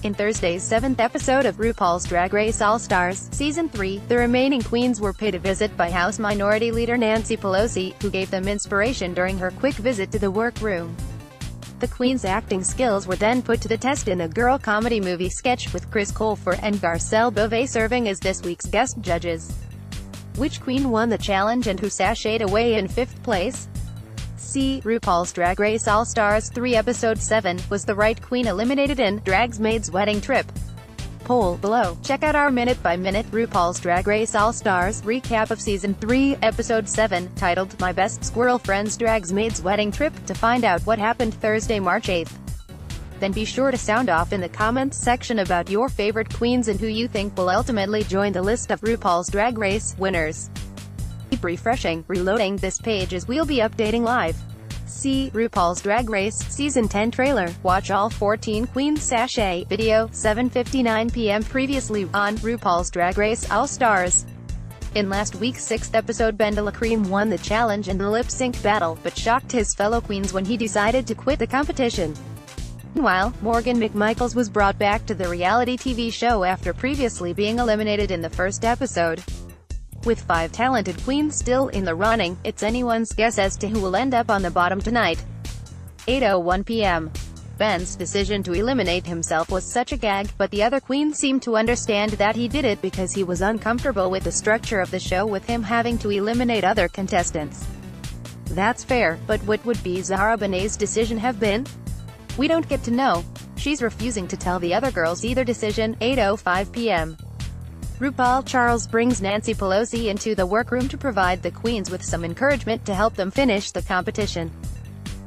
In Thursday's 7th episode of RuPaul's Drag Race All-Stars, Season 3, the remaining queens were paid a visit by House Minority Leader Nancy Pelosi, who gave them inspiration during her quick visit to the workroom. The queens' acting skills were then put to the test in a girl comedy movie sketch, with Chris Colfer and Garcelle Beauvais serving as this week's guest judges. Which queen won the challenge and who sashayed away in 5th place? See RuPaul's Drag Race All-Stars 3 Episode 7, was the right queen eliminated in Dragsmaids Wedding Trip? Poll below. Check out our minute-by-minute RuPaul's Drag Race All-Stars recap of Season 3, Episode 7, titled My Best Squirrel Friend's Dragsmaids Wedding Trip, to find out what happened Thursday, March 8th. Then be sure to sound off in the comments section about your favorite queens and who you think will ultimately join the list of RuPaul's Drag Race winners. Keep refreshing, reloading this page as we'll be updating live. See RuPaul's Drag Race Season 10 trailer. Watch all 14 queens sashay video, 7:59 p.m. previously on RuPaul's Drag Race All-Stars. In last week's 6th episode, BenDeLaCreme won the challenge in the lip-sync battle, but shocked his fellow queens when he decided to quit the competition. Meanwhile, Morgan McMichaels was brought back to the reality TV show after previously being eliminated in the first episode. With 5 talented queens still in the running, it's anyone's guess as to who will end up on the bottom tonight. 8:01 p.m. Ben's decision to eliminate himself was such a gag, but the other queens seemed to understand that he did it because he was uncomfortable with the structure of the show, with him having to eliminate other contestants. That's fair, but what would be Zahra Benet's decision have been? We don't get to know. She's refusing to tell the other girls either decision. 8:05 p.m. RuPaul Charles brings Nancy Pelosi into the workroom to provide the queens with some encouragement to help them finish the competition.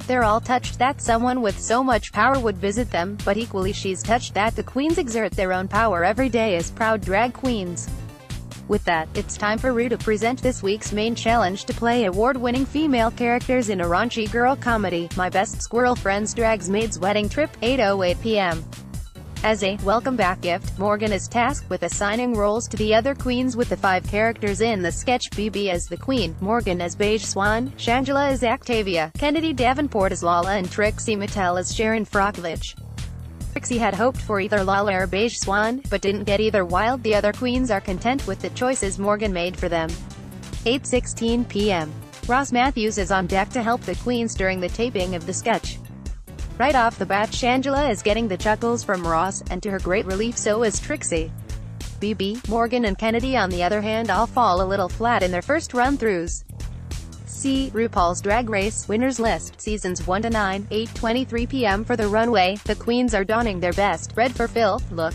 They're all touched that someone with so much power would visit them, but equally she's touched that the queens exert their own power every day as proud drag queens. With that, it's time for Ru to present this week's main challenge to play award-winning female characters in a raunchy girl comedy, My Best Squirrel Friend's Dragsmaids Wedding Trip. 8:08 p.m. As a welcome-back gift, Morgan is tasked with assigning roles to the other queens, with the 5 characters in the sketch: BB as the Queen, Morgan as Beige Swan, Shangela as Octavia, Kennedy Davenport as Lala, and Trixie Mattel as Sharon Frockovich. Trixie had hoped for either Lala or Beige Swan, but didn't get either, while the other queens are content with the choices Morgan made for them. 8:16 p.m. Ross Matthews is on deck to help the queens during the taping of the sketch. Right off the bat, Shangela is getting the chuckles from Ross, and to her great relief so is Trixie. BB, Morgan and Kennedy on the other hand all fall a little flat in their first run-throughs. See RuPaul's Drag Race Winners List, Seasons 1 to 9, 8:23 p.m. For the runway, the queens are donning their best "Red for Filth" look.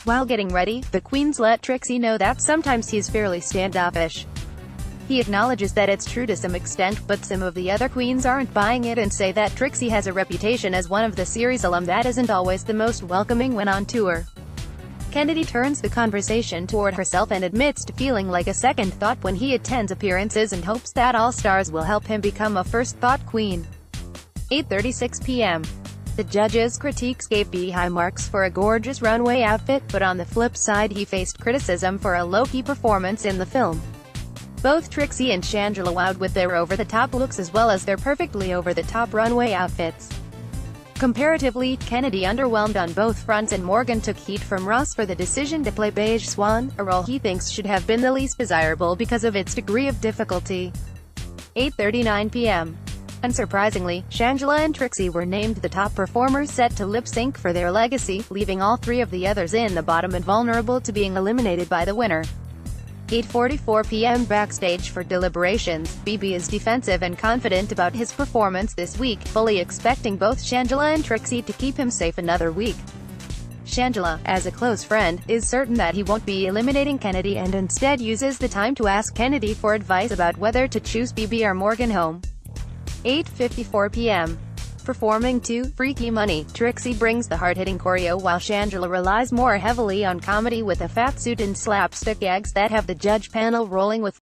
While getting ready, the queens let Trixie know that sometimes he's fairly standoffish. He acknowledges that it's true to some extent, but some of the other queens aren't buying it and say that Trixie has a reputation as one of the series alum that isn't always the most welcoming when on tour. Kennedy turns the conversation toward herself and admits to feeling like a second thought when he attends appearances, and hopes that All-Stars will help him become a first-thought queen. 8:36 p.m. The judges' critiques gave B high marks for a gorgeous runway outfit, but on the flip side he faced criticism for a low-key performance in the film. Both Trixie and Shangela wowed with their over-the-top looks as well as their perfectly over-the-top runway outfits. Comparatively, Kennedy underwhelmed on both fronts, and Morgan took heat from Ross for the decision to play Beige Swan, a role he thinks should have been the least desirable because of its degree of difficulty. 8:39 p.m. Unsurprisingly, Shangela and Trixie were named the top performers set to lip-sync for their legacy, leaving all 3 of the others in the bottom and vulnerable to being eliminated by the winner. 8:44 p.m. Backstage for deliberations, BB is defensive and confident about his performance this week, fully expecting both Shangela and Trixie to keep him safe another week. Shangela, as a close friend, is certain that he won't be eliminating Kennedy and instead uses the time to ask Kennedy for advice about whether to choose BB or Morgan home. 8:54 p.m. Performing to Freaky Money, Trixie brings the hard-hitting choreo while Shangela relies more heavily on comedy with a fat suit and slapstick gags that have the judge panel rolling with